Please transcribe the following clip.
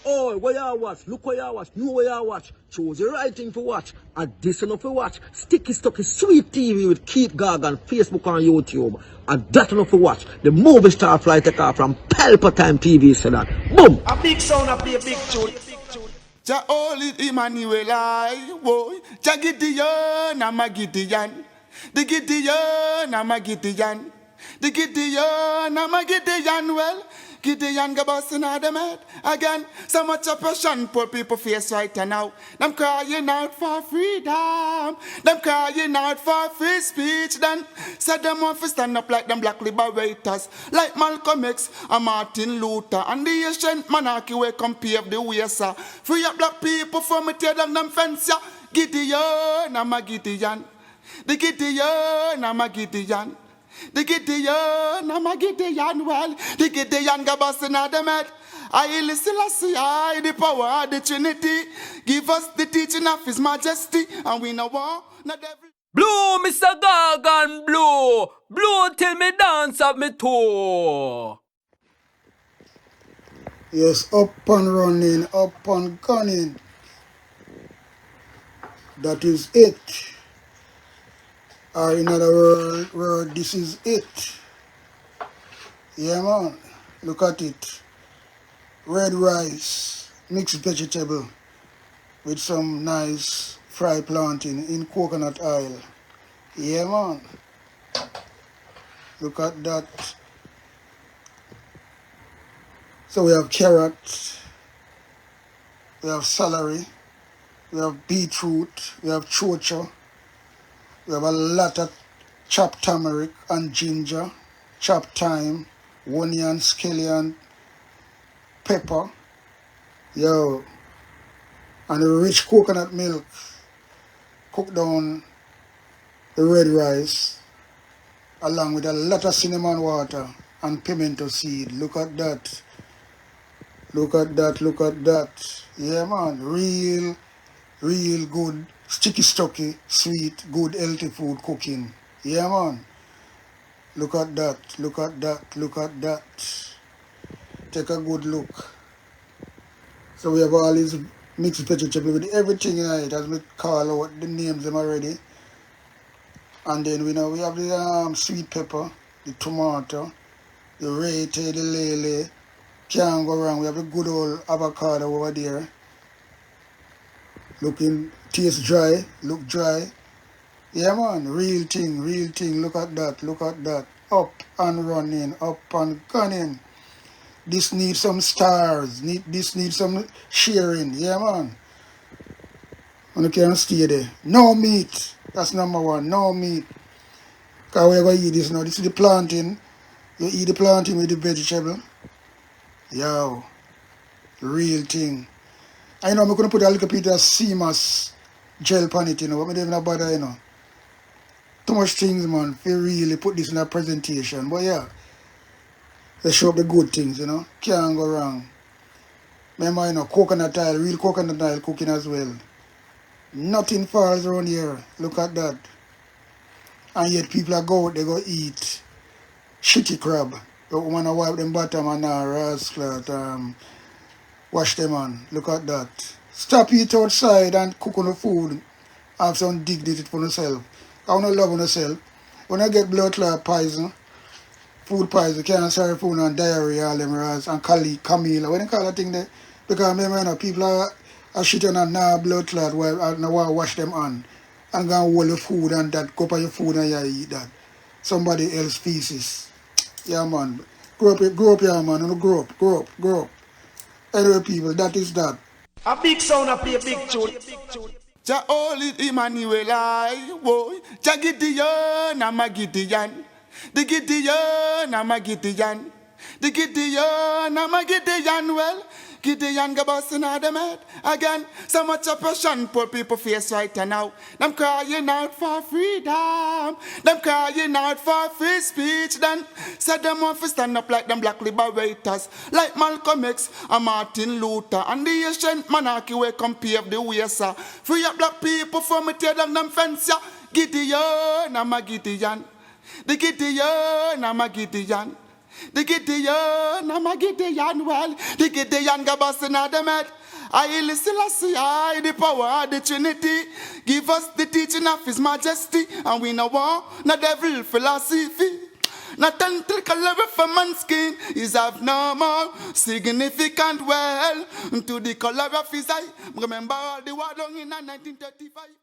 Oh, where you watch? Look where you watch. Know where you watch. Choose the right thing to watch. And this enough to watch. Sticky Stucky Sweet TV with Keith Gorgan, Facebook and YouTube. And that enough to watch. The movie star fly take off from Palpatine TV said that. Boom! A big sound, I play a big tune. Jah holy Emmanuel I, woy. Jah Gideon, I'm a Gideon. The Gideon, I'm a Gideon. The Gideon, I'm a Gideon. Well, Gideon go bustin' out them head again. So much oppression poor people face right now. Them crying out for freedom. Them crying out for free speech. Then said them want to stand up like them black liberators, like Malcolm X and Martin Luther and the ancient monarchy where come pave the way, sir. Free up black people from me tear down them fence, yeah. Gideon, I'm a Gideon. The Gideon, I'm a Gideon. The Gideon, I'm a Gideon, well, the Gideon go bustin' out them head. I listen, I the power of the Trinity. Give us the teaching of His Majesty, and we know war, not every... Blue, Mr. Gorgan, blue. Blue till me dance up me toe. Yes, up and running, up and gunning. That is it. Or in other word, this is it. Yeah, man. Look at it. Red rice, mixed vegetable with some nice fried plantain in coconut oil. Yeah, man. Look at that. So we have carrot, we have celery, we have beetroot, we have chocho, we have a lot of chopped turmeric and ginger, chopped thyme, onion, scallion, pepper, yo, and the rich coconut milk. Cook down the red rice along with a lot of cinnamon water and pimento seed. Look at that. Look at that, look at that. Yeah, man, real good, sticky, stucky, sweet, good, healthy food cooking. Yeah, man. Look at that, look at that, look at that. Take a good look. So we have all these mixed vegetable with everything in it, as we call out the names them already. And then we have the sweet pepper, the tomato, the rete, the lele. Can't go wrong. We have a good old avocado over there. Taste dry, look dry. Yeah, man, real thing, real thing. Look at that, look at that. Up and running, up and gunning. This needs some stars. This needs some sharing. Yeah, man. And you can't stay there. No meat. That's number one. No meat. Because we're going to eat this now. This is the plantain. You eat the plantain with the vegetable. Yo. Real thing. I know I'm going to put a little bit of CMOS gel on it, but I don't bother, Too much things, man. If you really put this in a presentation. But yeah. They show up the good things, Can't go wrong. Remember, coconut oil, real coconut oil cooking as well. Nothing falls around here. Look at that. And yet people are go out, they go eat shitty crab. They want to wipe them bottom and rascal, wash them on. Look at that. Stop eat outside and cook on the food. Have some dignity for yourself. I want to love on yourself. When I get blood clot poison, food poison, cancer, food and diarrhea, all them ras, and Camila. When they call that thing there, because remember, people are shitting on blood clot while I want to wash them on. And go and hold your food and that, go by your food and you eat that. Somebody else's feces. Yeah, man. Grow up, yeah, man. Grow up. Anyway, people, that is that. A big sound, I play a big tune. Jah holy Emmanuel I, woy. Jah Gideon, I'm a Gideon. The Gideon, I'm a Gideon. The Gideon, I'm a Gideon, well, Gideon go bustin' out them head again. So much oppression poor people face right now. Them crying out for freedom. Them crying out for free speech. Then said them want to stand up like them black liberators, like Malcolm X and Martin Luther and the ancient monarchy where come pave the way, sir. Free up black people from me tear down them fence, yeah. Gideon, I'm a Gideon. The Gideon, I'm a Gideon. The Gideon, I'm a Gideon, well, the Gideon go bustin' at the med. I listen, I the power of the Trinity. Give us the teaching of His Majesty, and we know war, no devil philosophy. Not until color of a man's skin is abnormal, significant well to the color of his eye. Remember all the war long in 1935.